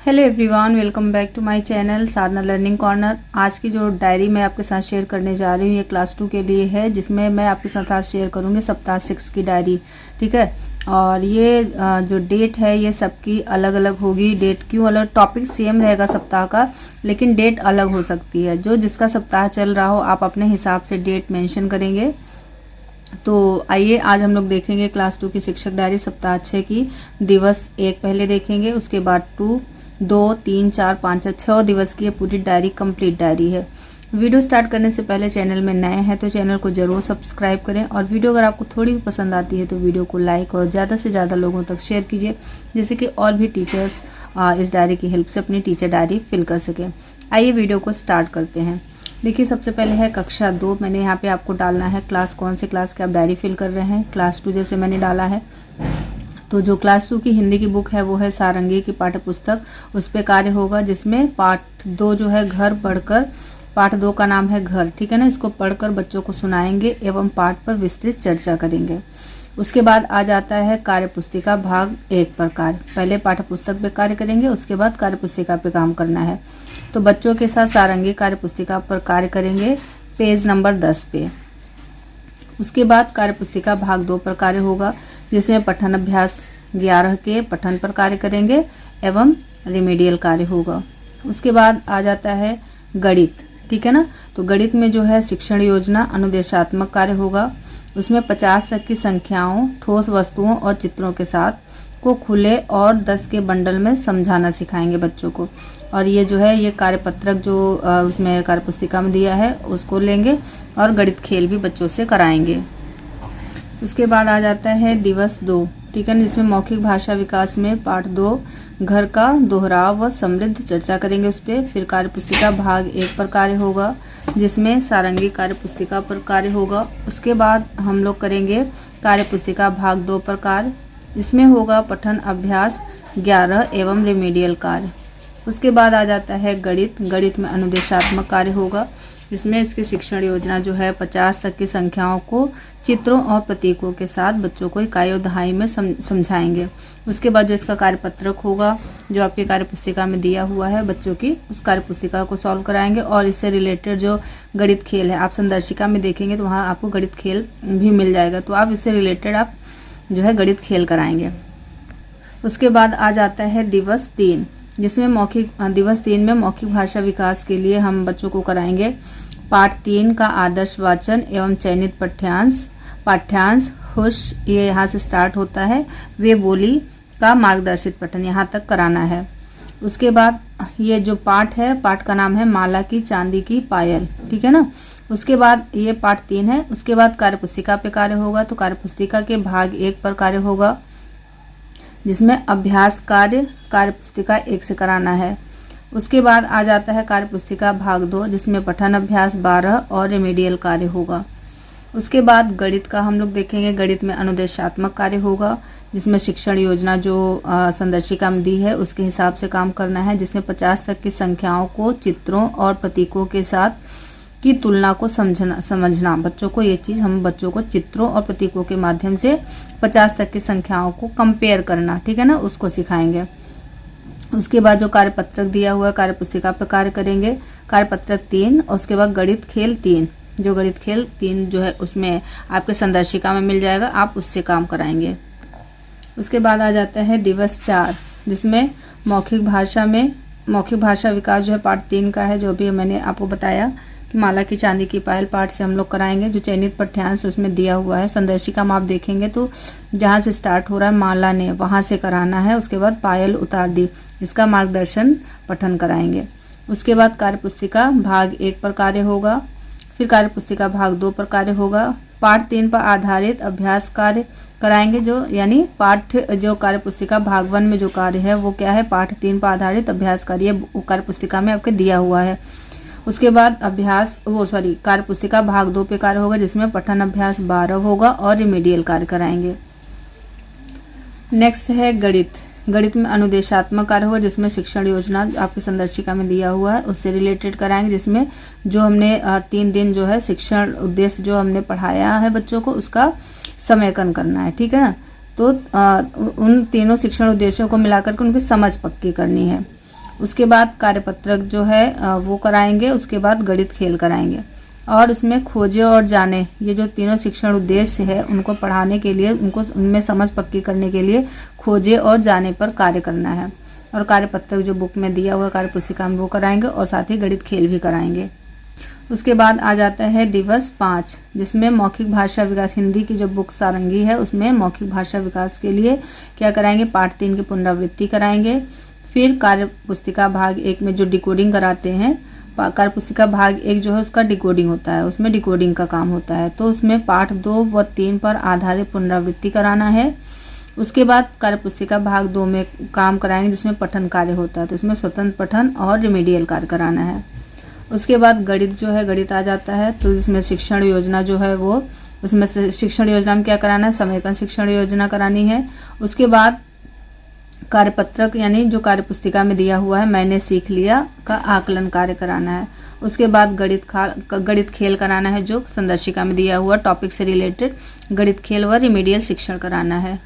Hello everyone, welcome back to my channel Sadhana learning corner. आज की जो डायरी मैं आपके साथ शेयर करने जा रही हूँ ये क्लास 2 के लिए है, जिसमें मैं आपके साथ आज शेयर करूँगी सप्ताह 6 की डायरी। ठीक है, और ये जो डेट है ये सबकी अलग अलग होगी। डेट क्यों अलग? टॉपिक सेम रहेगा सप्ताह का, लेकिन डेट अलग हो सकती है। जो जिसका सप्ताह चल रहा हो आप अपने हिसाब से डेट मेंशन करेंगे। तो आइए आज हम लोग देखेंगे क्लास 2 की शिक्षक डायरी सप्ताह 6 की। दिवस 1 पहले देखेंगे, उसके बाद 2, 2, 3, 4, 5, 6 दिवस की ये पूरी डायरी कंप्लीट डायरी है। वीडियो स्टार्ट करने से पहले चैनल में नए हैं तो चैनल को जरूर सब्सक्राइब करें, और वीडियो अगर आपको थोड़ी भी पसंद आती है तो वीडियो को लाइक और ज़्यादा से ज़्यादा लोगों तक शेयर कीजिए, जिससे कि और भी टीचर्स इस डायरी की हेल्प से अपनी टीचर डायरी फिल कर सकें। आइए वीडियो को स्टार्ट करते हैं। देखिए, सबसे पहले है कक्षा 2। मैंने यहाँ पे आपको डालना है क्लास, कौन से क्लास के आप डायरी फिल कर रहे हैं। क्लास 2 जैसे मैंने डाला है, तो जो क्लास 2 की हिंदी की बुक है वो है सारंगी की पाठ्य पुस्तक। उस पर कार्य होगा, जिसमें पाठ 2 जो है घर पढ़कर, पाठ 2 का नाम है घर। ठीक है ना, इसको पढ़कर बच्चों को सुनाएंगे एवं पाठ पर विस्तृत चर्चा करेंगे। उसके बाद आ जाता है कार्य पुस्तिका भाग 1 पर कार्य। पहले पाठ्य पुस्तक पे कार्य करेंगे, उसके बाद कार्य पुस्तिका पे काम करना है। तो बच्चों के साथ सारंगी कार्य पुस्तिका पर कार्य करेंगे पेज नंबर 10 पे। उसके बाद कार्य पुस्तिका भाग 2 पर कार्य होगा, जिसमें पठन अभ्यास 11 के पठन पर कार्य करेंगे एवं रिमेडियल कार्य होगा। उसके बाद आ जाता है गणित। ठीक है ना, तो गणित में जो है शिक्षण योजना अनुदेशात्मक कार्य होगा। उसमें 50 तक की संख्याओं, ठोस वस्तुओं और चित्रों के साथ को खुले और 10 के बंडल में समझाना सिखाएंगे बच्चों को। और ये जो है ये कार्यपत्रक जो उसमें कार्यपुस्तिका में दिया है उसको लेंगे, और गणित खेल भी बच्चों से कराएंगे। उसके बाद आ जाता है दिवस 2। ठीक है ना, जिसमें मौखिक भाषा विकास में पाठ 2 घर का दोहराव व समृद्ध चर्चा करेंगे उस पर। फिर कार्यपुस्तिका भाग 1 पर कार्य होगा, जिसमें सारंगी कार्यपुस्तिका पर कार्य होगा। उसके बाद हम लोग करेंगे कार्यपुस्तिका भाग 2 पर कार्य, जिसमें होगा पठन अभ्यास 11 एवं रिमेडियल कार्य। उसके बाद आ जाता है गणित। गणित में अनुदेशात्मक कार्य होगा, जिसमें इसकी शिक्षण योजना जो है 50 तक की संख्याओं को चित्रों और प्रतीकों के साथ बच्चों को इकाई और दहाई में समझाएंगे। उसके बाद जो इसका कार्यपत्रक होगा जो आपकी कार्यपुस्तिका में दिया हुआ है बच्चों की, उस कार्यपुस्तिका को सॉल्व कराएंगे। और इससे रिलेटेड जो गणित खेल है, आप संदर्शिका में देखेंगे तो वहाँ आपको गणित खेल भी मिल जाएगा, तो आप इससे रिलेटेड आप जो है गणित खेल कराएंगे। उसके बाद आ जाता है दिवस 3, जिसमें दिवस 3 में मौखिक भाषा विकास के लिए हम बच्चों को कराएंगे पाठ 3 का आदर्श वाचन एवं चयनित पाठ्यांश हुश, ये यहाँ से स्टार्ट होता है, वे बोली का मार्गदर्शित पठन यहाँ तक कराना है। उसके बाद ये जो पाठ है, पाठ का नाम है माला की चांदी की पायल। ठीक है ना, उसके बाद ये पाठ 3 है। उसके बाद कार्यपुस्तिका पे कार्य होगा, तो कार्यपुस्तिका के भाग 1 पर कार्य होगा, जिसमें अभ्यास कार्य कार्यपुस्तिका 1 से कराना है। उसके बाद आ जाता है कार्यपुस्तिका भाग 2, जिसमें पठन अभ्यास 12 और रिमेडियल कार्य होगा। उसके बाद गणित का हम लोग देखेंगे। गणित में अनुदेशात्मक कार्य होगा, जिसमें शिक्षण योजना जो संदर्शिका में दी है उसके हिसाब से काम करना है, जिसमें 50 तक की संख्याओं को चित्रों और प्रतीकों के साथ की तुलना को समझना बच्चों को, ये चीज़ हम बच्चों को चित्रों और प्रतीकों के माध्यम से 50 तक की संख्याओं को कंपेयर करना, ठीक है ना, उसको सिखाएंगे। उसके बाद जो कार्यपत्रक दिया हुआ है कार्यपुस्तिका पर कार्य करेंगे कार्यपत्रक 3। और उसके बाद गणित खेल 3, जो गणित खेल 3 जो है उसमें आपके संदर्शिका में मिल जाएगा, आप उससे काम कराएंगे। उसके बाद आ जाता है दिवस 4, जिसमें मौखिक भाषा विकास जो है पाठ 3 का है, जो भी मैंने आपको बताया कि माला की चांदी की पायल पाठ से हम लोग कराएंगे। जो चयनित पाठ्यांश उसमें दिया हुआ है संदर्शिका में आप देखेंगे तो जहाँ से स्टार्ट हो रहा है माला ने, वहाँ से कराना है। उसके बाद पायल उतार दी, इसका मार्गदर्शन पठन कराएंगे। उसके बाद कार्यपुस्तिका भाग 1 पर कार्य होगा। फिर कार्यपुस्तिका भाग 2 पर कार्य होगा, पाठ 3 पर आधारित अभ्यास कार्य कराएंगे। जो यानी जो कार्यपुस्तिका भाग 1 में जो कार्य है वो क्या है, पाठ 3 पर आधारित अभ्यास कार्य कार्यपुस्तिका में आपके दिया हुआ है। उसके बाद कार्यपुस्तिका भाग 2 पे कार्य होगा, जिसमें पठन अभ्यास 12 होगा और रिमेडियल कार्य कराएंगे। नेक्स्ट है गणित। गणित में अनुदेशात्मक कार्य होगा, जिसमें शिक्षण योजना आपकी संदर्शिका में दिया हुआ है उससे रिलेटेड कराएंगे, जिसमें जो हमने 3 दिन जो है शिक्षण उद्देश्य जो हमने पढ़ाया है बच्चों को उसका समयकन करना है। ठीक है ना, तो उन तीनों शिक्षण उद्देश्यों को मिलाकर के उनकी समझ पक्की करनी है। उसके बाद कार्यपत्रक जो है वो कराएंगे। उसके बाद गणित खेल कराएंगे और उसमें खोजे और जाने, ये जो तीनों शिक्षण उद्देश्य है उनको पढ़ाने के लिए, उनको उनमें समझ पक्की करने के लिए खोजे और जाने पर कार्य करना है। और कार्यपत्रक जो बुक में दिया हुआ कार्य पुस्तिका में वो कराएंगे और साथ ही गणित खेल भी कराएंगे। उसके बाद आ जाता है दिवस 5, जिसमें मौखिक भाषा विकास, हिंदी की जो बुक सारंगी है उसमें मौखिक भाषा विकास के लिए क्या कराएंगे, पाठ 3 की पुनरावृत्ति कराएंगे। फिर कार्य पुस्तिका भाग 1 में जो डिकोडिंग कराते हैं, कार्य पुस्तिका भाग 1 जो है उसका डिकोडिंग होता है, उसमें डिकोडिंग का काम होता है, तो उसमें पाठ 2 व 3 पर आधारित पुनरावृत्ति कराना है। उसके बाद कार्य पुस्तिका भाग 2 में काम कराएंगे जिसमें पठन कार्य होता है, तो इसमें स्वतंत्र पठन और रिमीडियल कार्य कराना है। उसके बाद गणित जो है, गणित आ जाता है, तो जिसमें शिक्षण योजना जो है वो, उसमें से शिक्षण योजना में क्या कराना है, समेकन शिक्षण योजना करानी है। उसके बाद कार्यपत्रक यानी जो कार्य पुस्तिका में दिया हुआ है मैंने सीख लिया का आकलन कार्य कराना है। उसके बाद गणित खेल कराना है, जो संदर्शिका में दिया हुआ टॉपिक से रिलेटेड गणित खेल व रिमीडियल शिक्षण कराना है।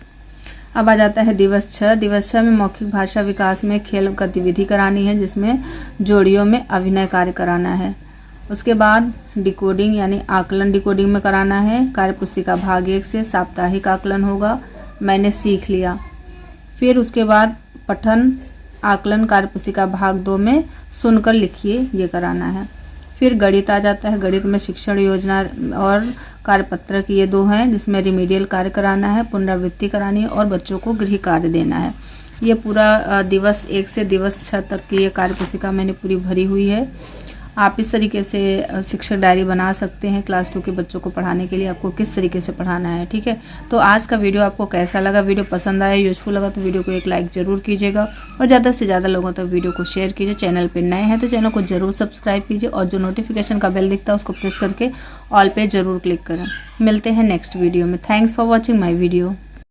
अब आ जाता है दिवस 6। दिवस 6 में मौखिक भाषा विकास में खेल गतिविधि करानी है, जिसमें जोड़ियों में अभिनय कार्य कराना है। उसके बाद डिकोडिंग यानी आकलन डिकोडिंग में कराना है। कार्य पुस्तिका भाग 1 से साप्ताहिक आकलन होगा, मैंने सीख लिया। फिर उसके बाद पठन आकलन कार्य पुस्तिका भाग 2 में सुनकर लिखिए, ये कराना है। फिर गणित आ जाता है, गणित में शिक्षण योजना और कार्यपत्रक ये 2 हैं, जिसमें रिमीडियल कार्य कराना है, पुनरावृत्ति करानी है और बच्चों को गृह कार्य देना है। ये पूरा दिवस 1 से दिवस 6 तक की ये कार्य पुस्तिका मैंने पूरी भरी हुई है। आप इस तरीके से शिक्षक डायरी बना सकते हैं क्लास 2 के बच्चों को पढ़ाने के लिए, आपको किस तरीके से पढ़ाना है। ठीक है, तो आज का वीडियो आपको कैसा लगा, वीडियो पसंद आया, यूजफुल लगा तो वीडियो को एक लाइक ज़रूर कीजिएगा और ज़्यादा से ज़्यादा लोगों तक वीडियो को शेयर कीजिए। चैनल पर नए हैं तो चैनल को ज़रूर सब्सक्राइब कीजिए और जो नोटिफिकेशन का बेल दिखता है उसको प्रेस करके ऑल पे ज़रूर क्लिक करें। मिलते हैं नेक्स्ट वीडियो में। Thanks for watching my video.